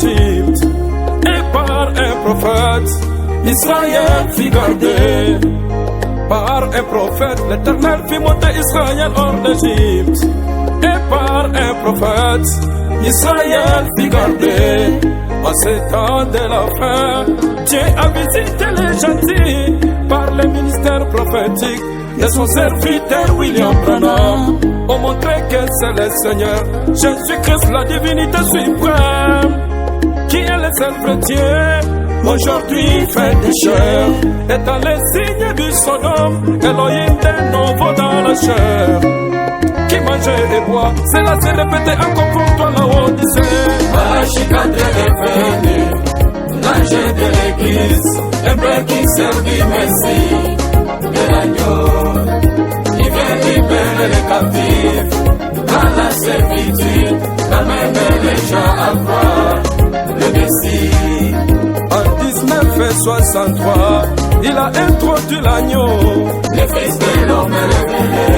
l'Égypte. Et par un prophète, Israël fit garder. Par un prophète, l'Éternel fit monter Israël hors d'Égypte. Et par un prophète, Israël fit garder. En ces temps de la fin, Dieu a visité les gentils par le ministère prophétique de son serviteur William Branham. On montrait que c'est le Seigneur Jésus-Christ, la divinité suprême, qui est le seul vrai Dieu. Aujourd'hui fait des chair, et dans les signes du Sodome, Elohim de nouveau dans la chair. Qui mangeait et boit, cela s'est répété encore pour toi la Odyssée. Malachie est venu, l'ange de l'église, un père qui servit Messie de l'agneau. Il vient libérer les captifs dans la servitude, d'amener les gens à voir le Messie. En 1963, il a introduit l'agneau. Le Fils de l'homme est révélé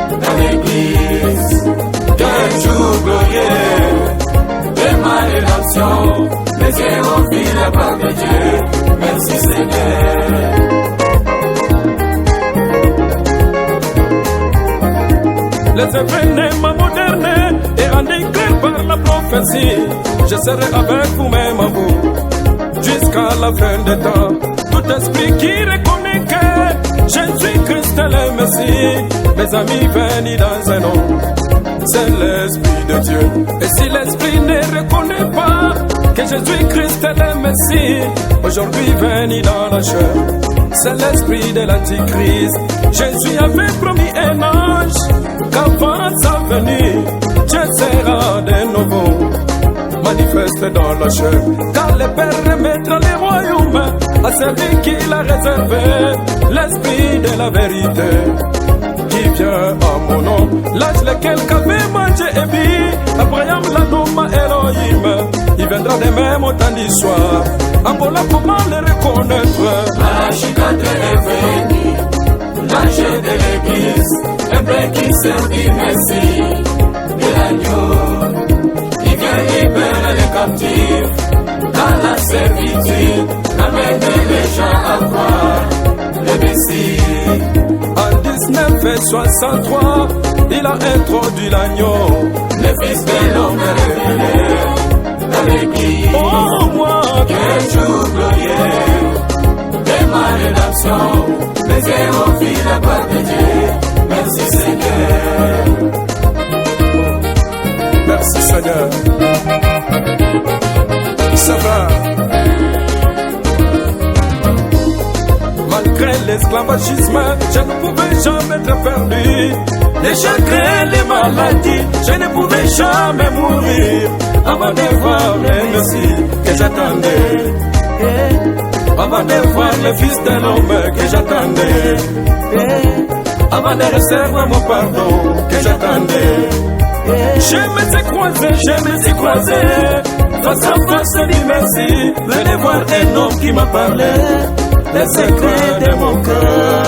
dans l'église. Quel jour glorieux de ma rédemption, les héros vivent la part de Dieu. Merci Seigneur. Les événements modernes et en éclair par la prophétie, je serai avec vous-même à vous jusqu'à la fin des temps. Tout esprit qui reconnaît que Jésus-Christ est le Messie, mes amis, venez dans un nom, c'est l'Esprit de Dieu. Et si l'Esprit ne reconnaît pas que Jésus-Christ est le Messie, aujourd'hui venez dans la chair, c'est l'esprit de l'Antichrist. Jésus avait promis un ange qu'avant sa venue, Dieu sera de nouveau manifeste dans la chair, car le Père remettra les royaumes à celui qu'il a réservé, l'esprit de la vérité qui vient à mon nom. L'âge lequel qu'avait mangé et bu Abraham la nomme Elohim, il viendra de même au temps du soir. En voilà comment le reconnaître. Malachie est venu, l'ange de l'église, un père qui servit Messie de l'agneau. Il vient libérer les captifs dans la servitude, amener les gens à croire le Messie. En 1963, il a introduit l'agneau. Le Fils de l'homme est révélé dans l'église. Oh moi, quel jour glorieux de ma rédemption, les héros vivent la part de Dieu. Merci Seigneur. Merci Seigneur. Ça va. Malgré l'esclavagisme, je ne pouvais jamais être perdu. Les chagrins, les maladies, je ne pouvais jamais mourir. Avant de voir le Messie que j'attendais, avant de voir le Fils de l'homme que j'attendais, avant de recevoir mon pardon que j'attendais. Je me suis croisé, face à face du Messie. Venez voir un homme qui m'a parlé, les secrets de mon cœur.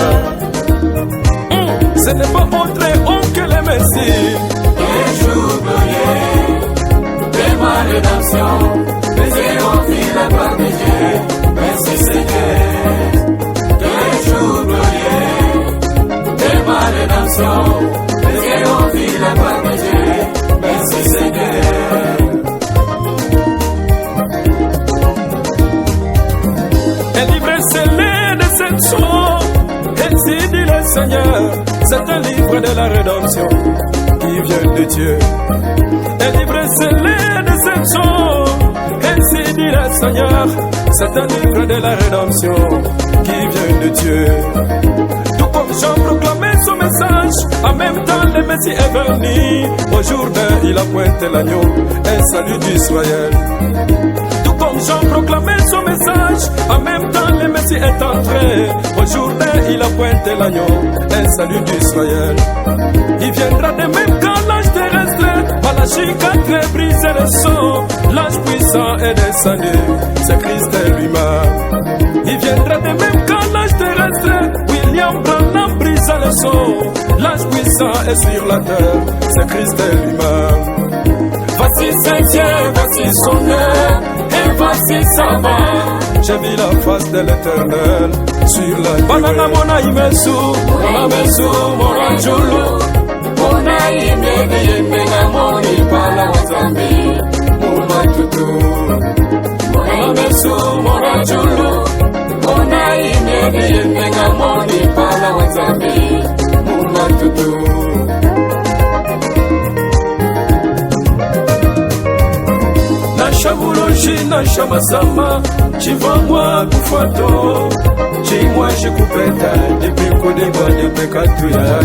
Ce n'est pas autre homme que le Messie. Quel jour glorieux de ma rédemption, les héros vivent la part de Dieu. Merci Seigneur. Quel jour glorieux de ma rédemption, les héros vivent la part de Dieu. Merci Seigneur. Un livre scellé de cette chanson, ainsi dit le Seigneur. C'est un livre de la rédemption qui vient de Dieu. Un livre scellé de cette chanson, ainsi dit le Seigneur. C'est un livre de la rédemption qui vient de Dieu. Tout comme Jean proclamait son message, en même temps le Messie est venu. Au Jourdain, il a pointé l'agneau, un salut d'Israël. Tout comme Jean proclamait son message, en même temps le Messie est entré. Au Jourdain, il a pointé l'agneau, un salut d'Israël. Il viendra de même quand l'ange terrestre, Malachie 4 brise le son. L'ange puissant est descendu, c'est Christ lui-même. Il viendra de même quand l'ange terrestre, William Branham brise le son. L'ange puissant est sur la terre, c'est Christ lui-même. voici Saint-Dieu, voici son heure, et voici sa main. J'ai vu la face de l'Éternel sur la banana mona imesu, mona julu. Mona imega moni pala wazambi, mona tutu. Mona mesu, mona julu. Mona imega moni pala wazambi, mona tutu. Shabuloji na shamasama, chivamwa kufato, chimwa shikupeta, dipiko deba depeka tuya.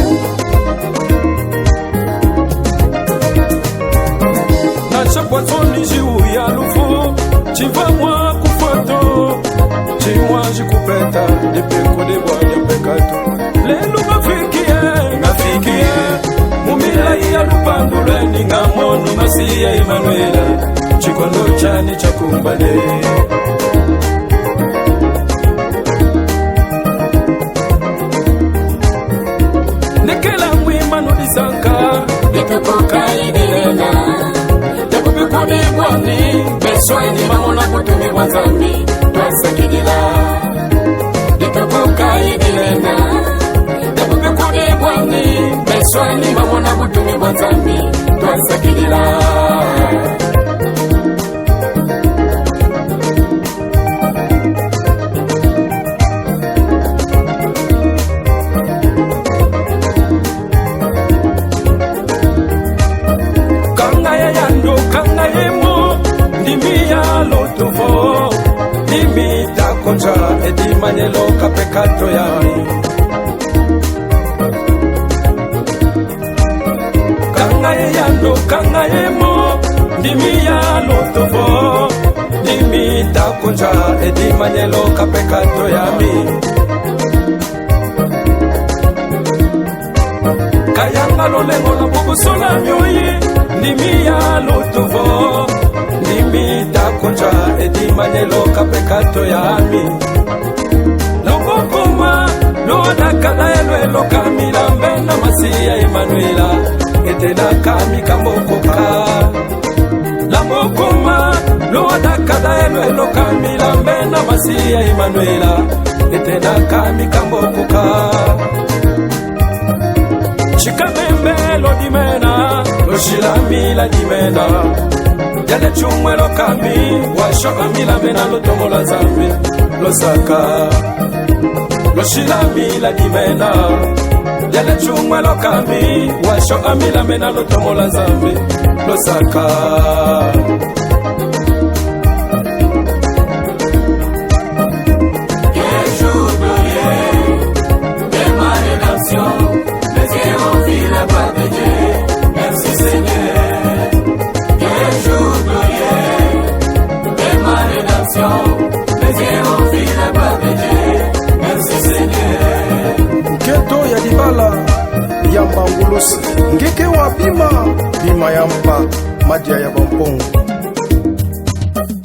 Na chapwatoni jiu ya lufu, chivamwa kufato, chimwa shikupeta, dipiko deba depeka tu. Lelu ngafikie, mumila iya lupandule, ningamonu masiya Emmanuela. Chikondo chani chakumbale nekela mwima nudizanka nitukuka idelena nekubikuni bwani beswani mamona kutumi wanzambi twasakidila nitukuka idelena nekubikuni bwani beswani mamona kutumi wanzambi twasakidila. Konja edi manyelo kapekato yami kangaye yando kangaye mo ndimi ya lotovo ndimi ta konja edi manyelo kapekato yami kayanga lolengo na bukusona myoyi ndimi ya lotovo ndimi ta konja edi manyelo kapekato yami lokokoma lodakala elwelo kamila mbena masiya Emmanuela etena kami kamokoka lamokoma lodakala elwelo kamila mbena masiya Emmanuela etena kami kamokoka chikamembe lodimena loshilamila dimena yale chumwe lo kami washo amila mena lo tomola zambi lo saka lo shilami la dimena yale chumwe lo kami washo amila mena lo tomola zambi lo saka. Keto ya dibala ya mbangulusi ngeke wa bima ya mpa madia ya bampongo.